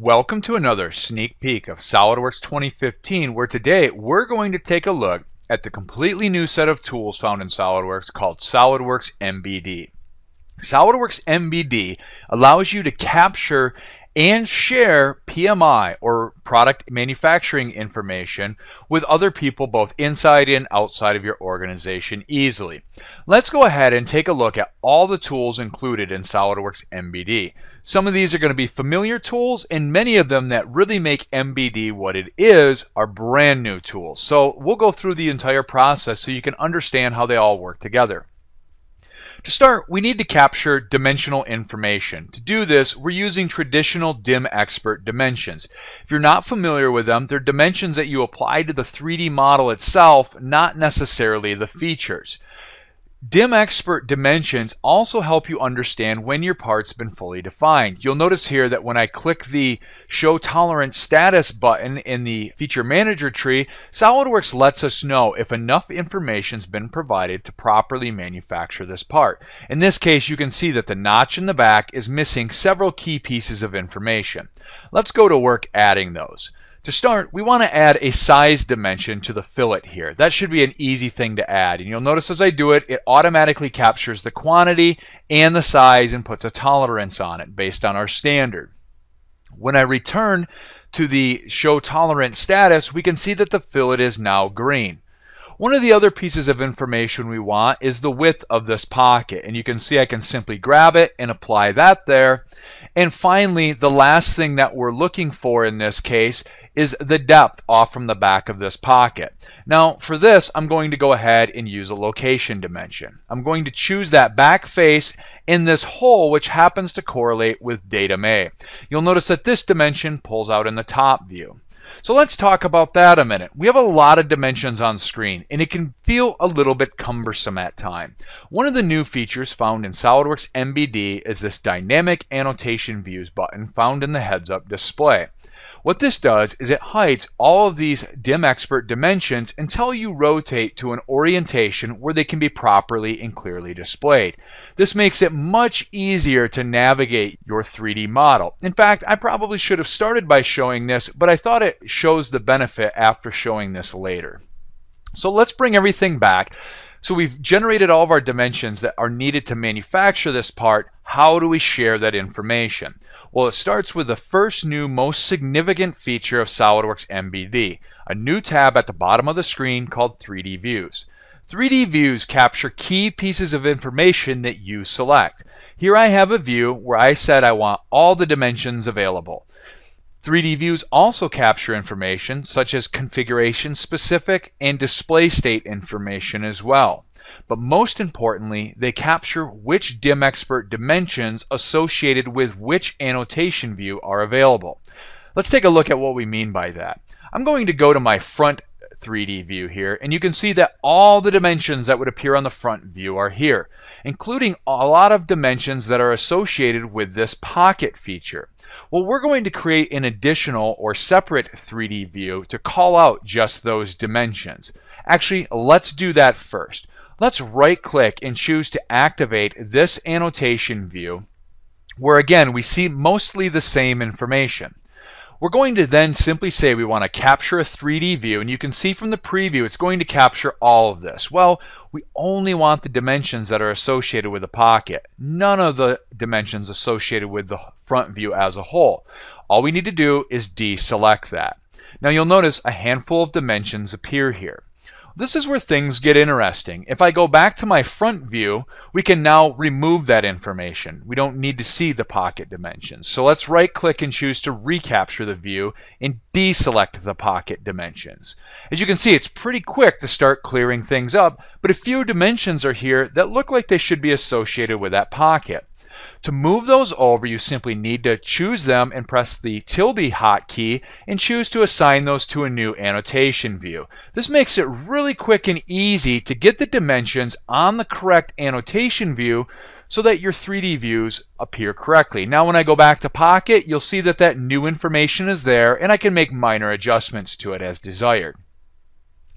Welcome to another sneak peek of SolidWorks 2015, where today we're going to take a look at the completely new set of tools found in SolidWorks called SolidWorks MBD. SolidWorks MBD allows you to capture and share PMI or product manufacturing information with other people both inside and outside of your organization easily. Let's go ahead and take a look at all the tools included in SolidWorks MBD. Some of these are going to be familiar tools, and many of them that really make MBD what it is are brand new tools. So we'll go through the entire process so you can understand how they all work together. To start, we need to capture dimensional information. To do this, we're using traditional DIM expert dimensions. If you're not familiar with them, they're dimensions that you apply to the 3D model itself, not necessarily the features. DIM expert dimensions also help you understand when your part's been fully defined. You'll notice here that when I click the Show Tolerance Status button in the Feature Manager tree, SolidWorks lets us know if enough information's been provided to properly manufacture this part. In this case, you can see that the notch in the back is missing several key pieces of information. Let's go to work adding those. To start, we want to add a size dimension to the fillet here. That should be an easy thing to add. And you'll notice as I do it, it automatically captures the quantity and the size and puts a tolerance on it based on our standard. When I return to the Show Tolerance status, we can see that the fillet is now green. One of the other pieces of information we want is the width of this pocket. And you can see I can simply grab it and apply that there. And finally, the last thing that we're looking for in this case is the depth off from the back of this pocket. Now for this, I'm going to go ahead and use a location dimension. I'm going to choose that back face in this hole, which happens to correlate with datum A. You'll notice that this dimension pulls out in the top view. So let's talk about that a minute. We have a lot of dimensions on screen, and it can feel a little bit cumbersome at times. One of the new features found in SolidWorks MBD is this Dynamic Annotation Views button found in the heads-up display. What this does is it hides all of these DIM expert dimensions until you rotate to an orientation where they can be properly and clearly displayed. This makes it much easier to navigate your 3D model. In fact, I probably should have started by showing this, but I thought it shows the benefit after showing this later. So let's bring everything back. So we've generated all of our dimensions that are needed to manufacture this part. How do we share that information? Well, it starts with the first new, most significant feature of SolidWorks MBD, a new tab at the bottom of the screen called 3D Views. 3D Views capture key pieces of information that you select. Here I have a view where I said I want all the dimensions available. 3D Views also capture information such as configuration specific and display state information as well. But most importantly, they capture which DIM expert dimensions associated with which annotation view are available. Let's take a look at what we mean by that. I'm going to go to my front 3D view here, and you can see that all the dimensions that would appear on the front view are here, including a lot of dimensions that are associated with this pocket feature. Well, we're going to create an additional or separate 3D view to call out just those dimensions. Actually, let's do that first. Let's right-click and choose to activate this annotation view, where again we see mostly the same information. We're going to then simply say we want to capture a 3D view, and you can see from the preview it's going to capture all of this. Well, we only want the dimensions that are associated with the pocket, none of the dimensions associated with the front view as a whole. All we need to do is deselect that. Now you'll notice a handful of dimensions appear here. This is where things get interesting. If I go back to my front view, we can now remove that information. We don't need to see the pocket dimensions. So let's right-click and choose to recapture the view and deselect the pocket dimensions. As you can see, it's pretty quick to start clearing things up, but a few dimensions are here that look like they should be associated with that pocket. To move those over, you simply need to choose them and press the tilde hotkey and choose to assign those to a new annotation view. This makes it really quick and easy to get the dimensions on the correct annotation view so that your 3D views appear correctly. Now when I go back to Pocket, you'll see that that new information is there, and I can make minor adjustments to it as desired.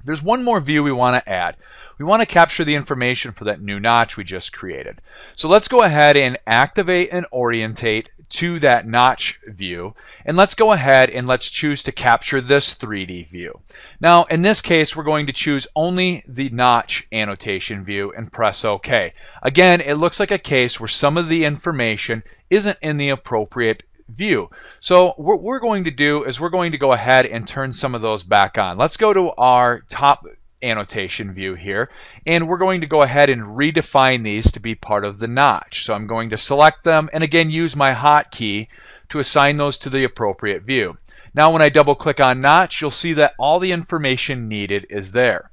There's one more view we want to add. We want to capture the information for that new notch we just created. So let's go ahead and activate and orientate to that notch view, and let's go ahead and let's choose to capture this 3D view. Now in this case we're going to choose only the notch annotation view and press OK. Again, it looks like a case where some of the information isn't in the appropriate view. So what we're going to do is we're going to go ahead and turn some of those back on. Let's go to our top annotation view here, and we're going to go ahead and redefine these to be part of the notch. So I'm going to select them and again use my hotkey to assign those to the appropriate view. Now when I double click on notch, you'll see that all the information needed is there.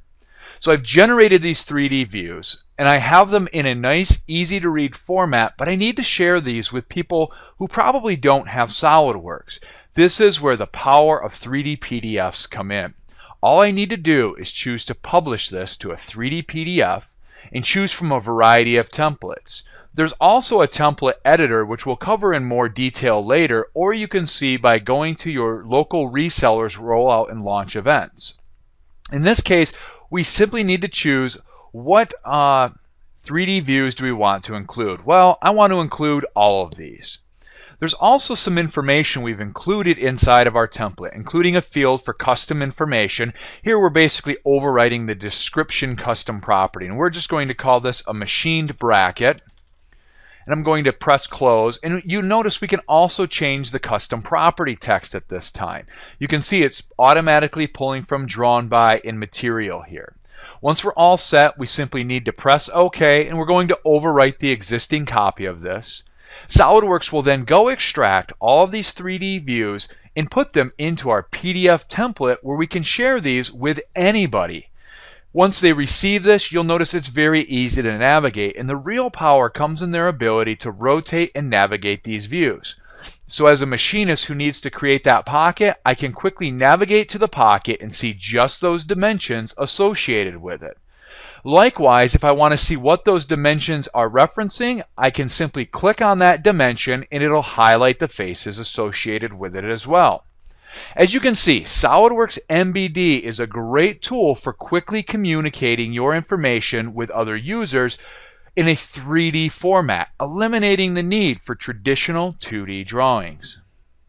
So I've generated these 3D views and I have them in a nice, easy to read format, but I need to share these with people who probably don't have SolidWorks. This is where the power of 3D PDFs come in. All I need to do is choose to publish this to a 3D PDF and choose from a variety of templates. There's also a template editor which we'll cover in more detail later, or you can see by going to your local resellers rollout and launch events. In this case, we simply need to choose what 3D views do we want to include. Well, I want to include all of these. There's also some information we've included inside of our template, including a field for custom information. Here we're basically overwriting the description custom property, and we're just going to call this a machined bracket. And I'm going to press close, and you notice we can also change the custom property text at this time. You can see it's automatically pulling from drawn by in material here. Once we're all set, we simply need to press OK, and we're going to overwrite the existing copy of this. SolidWorks will then go extract all of these 3D views and put them into our PDF template where we can share these with anybody. Once they receive this, you'll notice it's very easy to navigate, and the real power comes in their ability to rotate and navigate these views. So as a machinist who needs to create that pocket, I can quickly navigate to the pocket and see just those dimensions associated with it. Likewise, if I want to see what those dimensions are referencing, I can simply click on that dimension and it'll highlight the faces associated with it as well. As you can see, SolidWorks MBD is a great tool for quickly communicating your information with other users in a 3D format, eliminating the need for traditional 2D drawings.